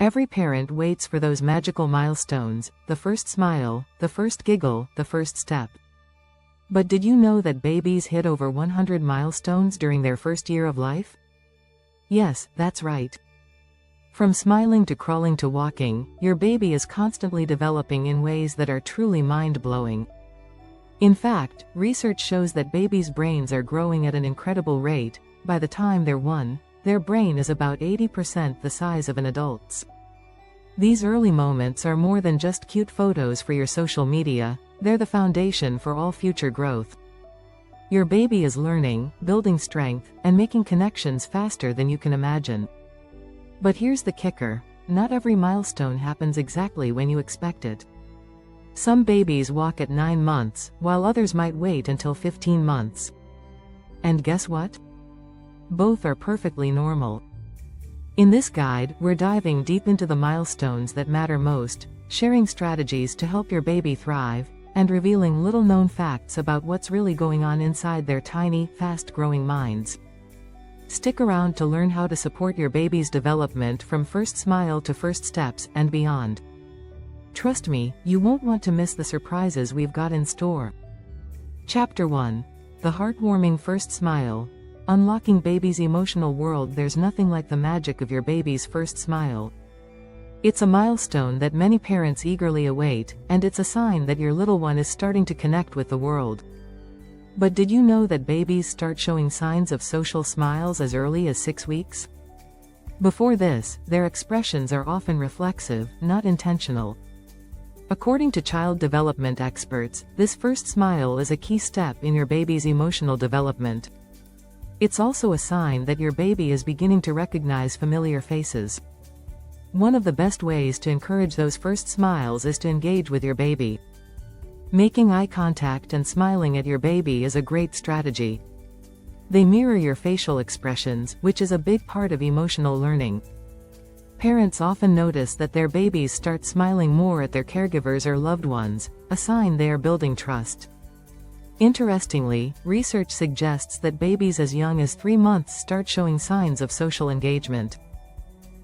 Every parent waits for those magical milestones, the first smile, the first giggle, the first step. But did you know that babies hit over 100 milestones during their first year of life? Yes, that's right. From smiling to crawling to walking, your baby is constantly developing in ways that are truly mind-blowing. In fact, research shows that babies' brains are growing at an incredible rate. By the time they're 1, their brain is about 80% the size of an adult's. These early moments are more than just cute photos for your social media, they're the foundation for all future growth. Your baby is learning, building strength, and making connections faster than you can imagine. But here's the kicker: not every milestone happens exactly when you expect it. Some babies walk at 9 months, while others might wait until 15 months. And guess what? Both are perfectly normal. In this guide, we're diving deep into the milestones that matter most, sharing strategies to help your baby thrive, and revealing little-known facts about what's really going on inside their tiny, fast-growing minds. Stick around to learn how to support your baby's development from first smile to first steps and beyond. Trust me, you won't want to miss the surprises we've got in store. Chapter 1. The Heartwarming First Smile. Unlocking baby's emotional world. There's nothing like the magic of your baby's first smile. It's a milestone that many parents eagerly await, and it's a sign that your little one is starting to connect with the world. But did you know that babies start showing signs of social smiles as early as 6 weeks? Before this, their expressions are often reflexive, not intentional. According to child development experts, this first smile is a key step in your baby's emotional development. It's also a sign that your baby is beginning to recognize familiar faces. One of the best ways to encourage those first smiles is to engage with your baby. Making eye contact and smiling at your baby is a great strategy. They mirror your facial expressions, which is a big part of emotional learning. Parents often notice that their babies start smiling more at their caregivers or loved ones, a sign they are building trust. Interestingly, research suggests that babies as young as 3 months start showing signs of social engagement.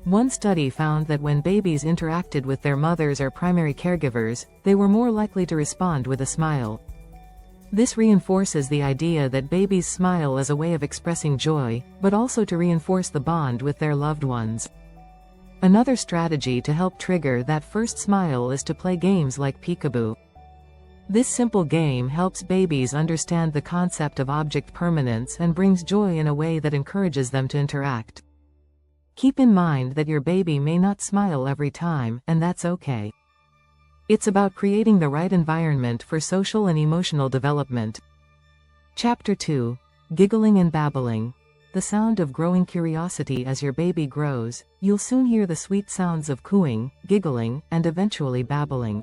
One study found that when babies interacted with their mothers or primary caregivers, they were more likely to respond with a smile. This reinforces the idea that babies smile as a way of expressing joy, but also to reinforce the bond with their loved ones. Another strategy to help trigger that first smile is to play games like peekaboo. This simple game helps babies understand the concept of object permanence and brings joy in a way that encourages them to interact. Keep in mind that your baby may not smile every time, and that's okay. It's about creating the right environment for social and emotional development. Chapter 2. Giggling and Babbling. The sound of growing curiosity. As your baby grows, you'll soon hear the sweet sounds of cooing, giggling, and eventually babbling.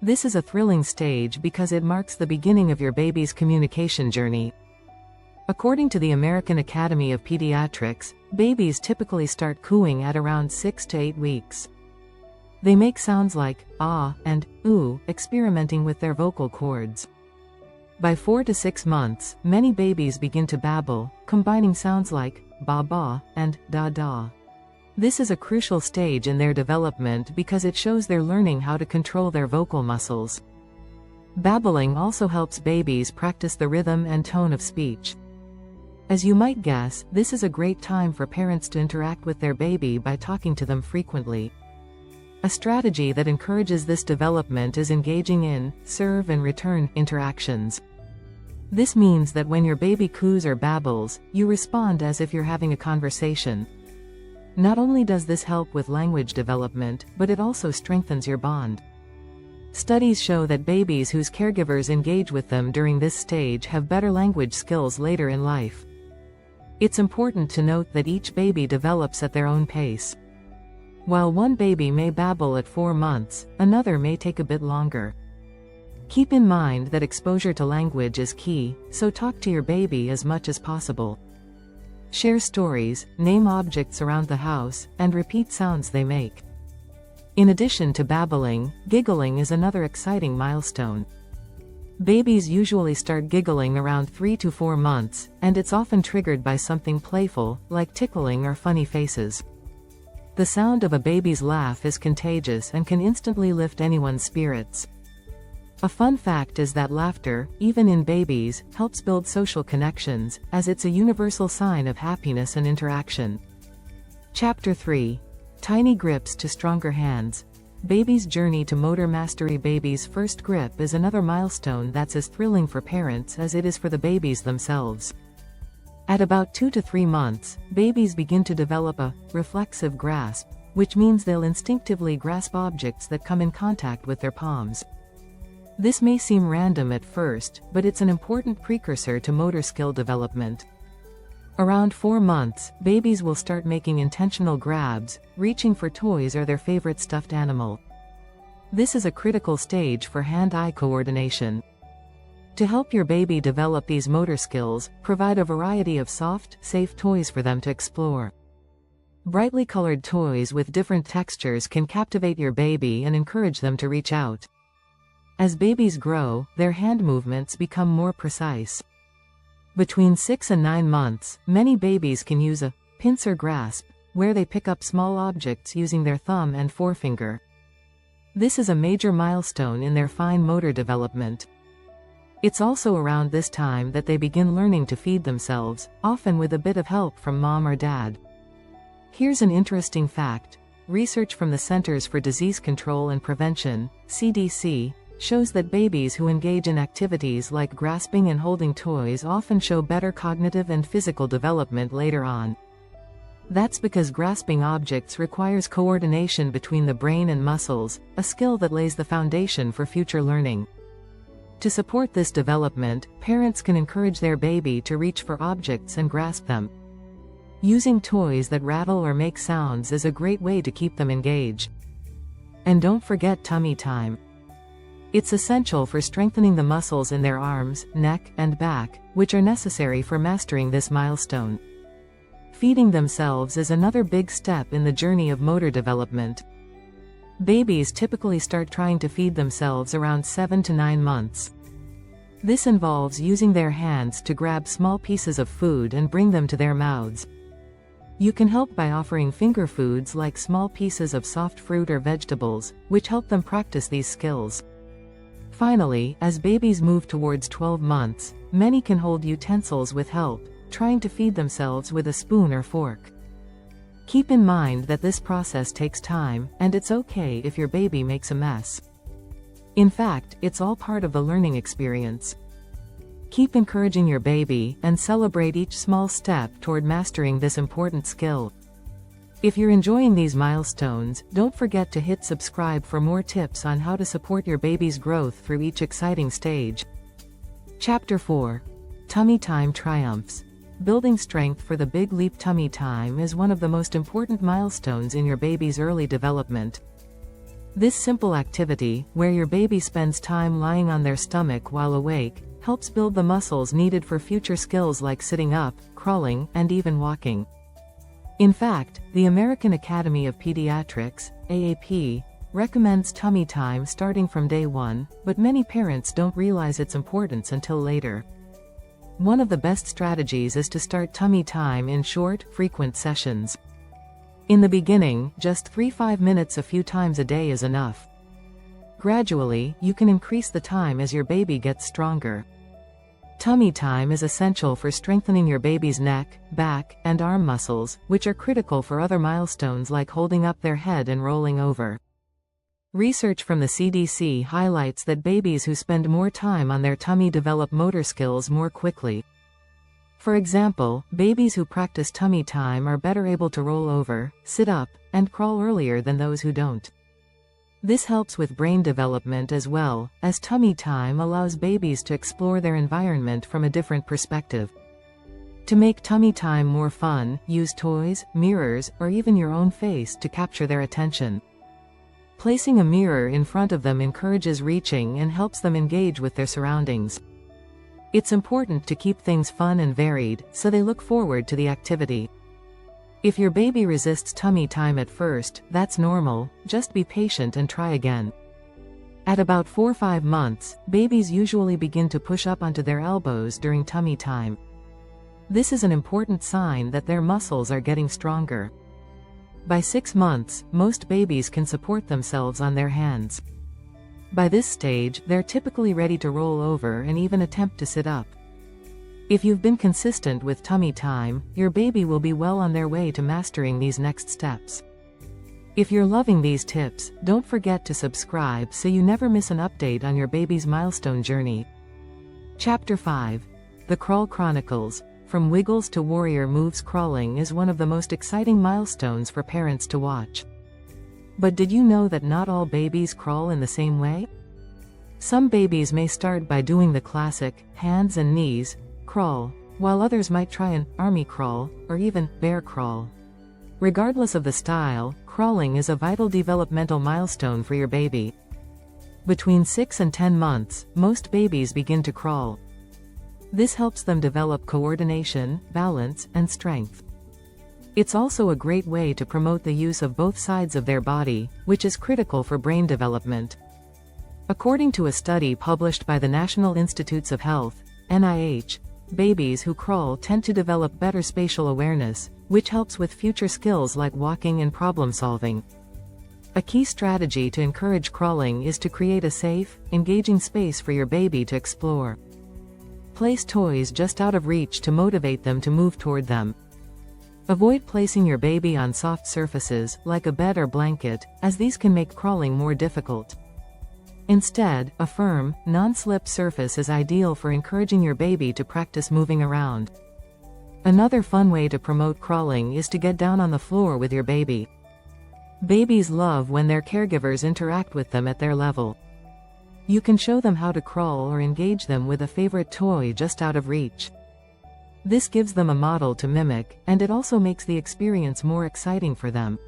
This is a thrilling stage because it marks the beginning of your baby's communication journey. According to the American Academy of Pediatrics, babies typically start cooing at around 6 to 8 weeks. They make sounds like ah and ooh, experimenting with their vocal cords. By 4 to 6 months, many babies begin to babble, combining sounds like ba-ba and da-da. This is a crucial stage in their development because it shows they're learning how to control their vocal muscles. Babbling also helps babies practice the rhythm and tone of speech. As you might guess, this is a great time for parents to interact with their baby by talking to them frequently. A strategy that encourages this development is engaging in serve and return interactions. This means that when your baby coos or babbles, you respond as if you're having a conversation. Not only does this help with language development, but it also strengthens your bond. Studies show that babies whose caregivers engage with them during this stage have better language skills later in life. It's important to note that each baby develops at their own pace. While one baby may babble at 4 months, another may take a bit longer. Keep in mind that exposure to language is key, so talk to your baby as much as possible. Share stories, name objects around the house, and repeat sounds they make. In addition to babbling, giggling is another exciting milestone. Babies usually start giggling around 3 to 4 months, and it's often triggered by something playful, like tickling or funny faces. The sound of a baby's laugh is contagious and can instantly lift anyone's spirits. A fun fact is that laughter, even in babies, helps build social connections, as it's a universal sign of happiness and interaction. Chapter 3. Tiny grips to stronger hands. Baby's journey to motor mastery. Baby's first grip is another milestone that's as thrilling for parents as it is for the babies themselves. At about 2 to 3 months, babies begin to develop a reflexive grasp, which means they'll instinctively grasp objects that come in contact with their palms. This may seem random at first, but it's an important precursor to motor skill development. Around 4 months, babies will start making intentional grabs, reaching for toys or their favorite stuffed animal. This is a critical stage for hand-eye coordination. To help your baby develop these motor skills, provide a variety of soft, safe toys for them to explore. Brightly colored toys with different textures can captivate your baby and encourage them to reach out. As babies grow, their hand movements become more precise. Between 6 and 9 months, many babies can use a pincer grasp, where they pick up small objects using their thumb and forefinger. This is a major milestone in their fine motor development. It's also around this time that they begin learning to feed themselves, often with a bit of help from mom or dad. Here's an interesting fact. Research from the Centers for Disease Control and Prevention, CDC, shows that babies who engage in activities like grasping and holding toys often show better cognitive and physical development later on. That's because grasping objects requires coordination between the brain and muscles, a skill that lays the foundation for future learning. To support this development, parents can encourage their baby to reach for objects and grasp them. Using toys that rattle or make sounds is a great way to keep them engaged. And don't forget tummy time. It's essential for strengthening the muscles in their arms, neck, and back, which are necessary for mastering this milestone. Feeding themselves is another big step in the journey of motor development. Babies typically start trying to feed themselves around 7 to 9 months. This involves using their hands to grab small pieces of food and bring them to their mouths. You can help by offering finger foods like small pieces of soft fruit or vegetables, which help them practice these skills. Finally, as babies move towards 12 months, many can hold utensils with help, trying to feed themselves with a spoon or fork. Keep in mind that this process takes time, and it's okay if your baby makes a mess. In fact, it's all part of the learning experience. Keep encouraging your baby, and celebrate each small step toward mastering this important skill. If you're enjoying these milestones, don't forget to hit subscribe for more tips on how to support your baby's growth through each exciting stage. Chapter 4. Tummy Time Triumphs. Building strength for the big leap. Tummy time is one of the most important milestones in your baby's early development. This simple activity, where your baby spends time lying on their stomach while awake, helps build the muscles needed for future skills like sitting up, crawling, and even walking. In fact, the American Academy of Pediatrics, AAP, recommends tummy time starting from day 1, but many parents don't realize its importance until later. One of the best strategies is to start tummy time in short, frequent sessions. In the beginning, just 3-5 minutes a few times a day is enough. Gradually, you can increase the time as your baby gets stronger. Tummy time is essential for strengthening your baby's neck, back, and arm muscles, which are critical for other milestones like holding up their head and rolling over. Research from the CDC highlights that babies who spend more time on their tummy develop motor skills more quickly. For example, babies who practice tummy time are better able to roll over, sit up, and crawl earlier than those who don't. This helps with brain development as well, as tummy time allows babies to explore their environment from a different perspective. To make tummy time more fun, use toys, mirrors, or even your own face to capture their attention. Placing a mirror in front of them encourages reaching and helps them engage with their surroundings. It's important to keep things fun and varied, so they look forward to the activity. If your baby resists tummy time at first, that's normal, just be patient and try again. At about 4-5 months, babies usually begin to push up onto their elbows during tummy time. This is an important sign that their muscles are getting stronger. By 6 months, most babies can support themselves on their hands. By this stage, they're typically ready to roll over and even attempt to sit up. If you've been consistent with tummy time, your baby will be well on their way to mastering these next steps. If you're loving these tips, don't forget to subscribe so you never miss an update on your baby's milestone journey. Chapter 5. The Crawl Chronicles. From Wiggles to Warrior Moves, crawling is one of the most exciting milestones for parents to watch. But did you know that not all babies crawl in the same way? Some babies may start by doing the classic, hands and knees, crawl, while others might try an army crawl, or even bear crawl. Regardless of the style, crawling is a vital developmental milestone for your baby. Between 6 and 10 months, most babies begin to crawl. This helps them develop coordination, balance, and strength. It's also a great way to promote the use of both sides of their body, which is critical for brain development. According to a study published by the National Institutes of Health, NIH, babies who crawl tend to develop better spatial awareness, which helps with future skills like walking and problem solving. A key strategy to encourage crawling is to create a safe, engaging space for your baby to explore. Place toys just out of reach to motivate them to move toward them. Avoid placing your baby on soft surfaces, like a bed or blanket, as these can make crawling more difficult. Instead, a firm, non-slip surface is ideal for encouraging your baby to practice moving around. Another fun way to promote crawling is to get down on the floor with your baby. Babies love when their caregivers interact with them at their level. You can show them how to crawl or engage them with a favorite toy just out of reach. This gives them a model to mimic, and it also makes the experience more exciting for them.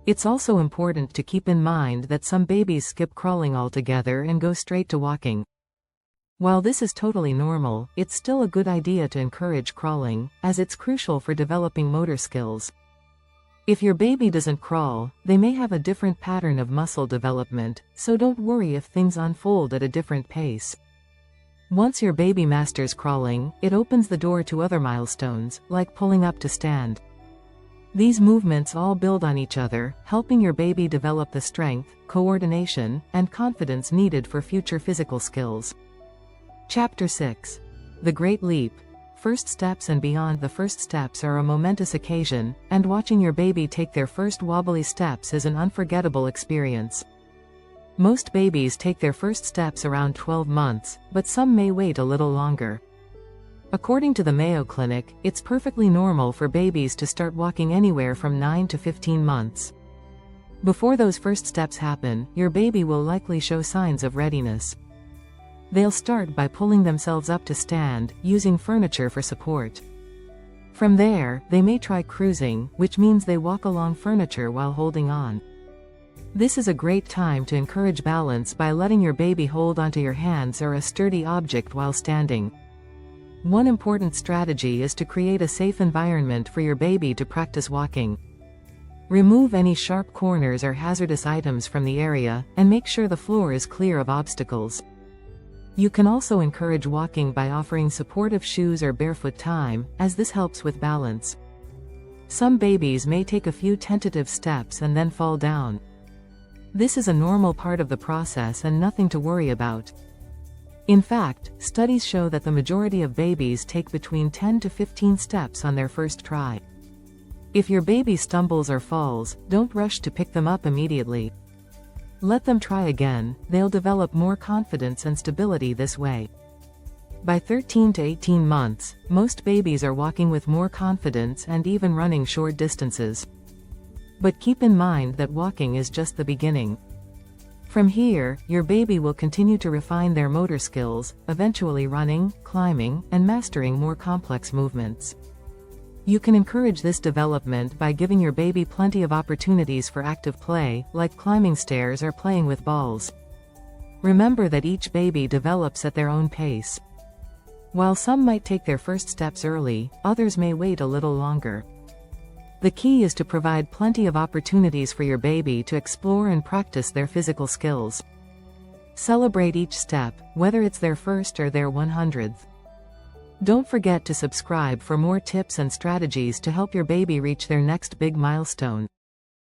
It's also important to keep in mind that some babies skip crawling altogether and go straight to walking. While this is totally normal, it's still a good idea to encourage crawling, as it's crucial for developing motor skills. If your baby doesn't crawl, they may have a different pattern of muscle development, so don't worry if things unfold at a different pace. Once your baby masters crawling, it opens the door to other milestones, like pulling up to stand. These movements all build on each other, helping your baby develop the strength, coordination, and confidence needed for future physical skills. Chapter 6. The Great Leap. First steps and beyond. The first steps are a momentous occasion, and watching your baby take their first wobbly steps is an unforgettable experience. Most babies take their first steps around 12 months, but some may wait a little longer. According to the Mayo Clinic, it's perfectly normal for babies to start walking anywhere from 9 to 15 months. Before those first steps happen, your baby will likely show signs of readiness. They'll start by pulling themselves up to stand, using furniture for support. From there, they may try cruising, which means they walk along furniture while holding on. This is a great time to encourage balance by letting your baby hold onto your hands or a sturdy object while standing. One important strategy is to create a safe environment for your baby to practice walking. Remove any sharp corners or hazardous items from the area, and make sure the floor is clear of obstacles. You can also encourage walking by offering supportive shoes or barefoot time, as this helps with balance. Some babies may take a few tentative steps and then fall down. This is a normal part of the process and nothing to worry about. In fact, studies show that the majority of babies take between 10 to 15 steps on their first try. If your baby stumbles or falls, don't rush to pick them up immediately. Let them try again, they'll develop more confidence and stability this way. By 13 to 18 months, most babies are walking with more confidence and even running short distances. But keep in mind that walking is just the beginning. From here, your baby will continue to refine their motor skills, eventually running, climbing, and mastering more complex movements. You can encourage this development by giving your baby plenty of opportunities for active play, like climbing stairs or playing with balls. Remember that each baby develops at their own pace. While some might take their first steps early, others may wait a little longer. The key is to provide plenty of opportunities for your baby to explore and practice their physical skills. Celebrate each step, whether it's their first or their 100th. Don't forget to subscribe for more tips and strategies to help your baby reach their next big milestone.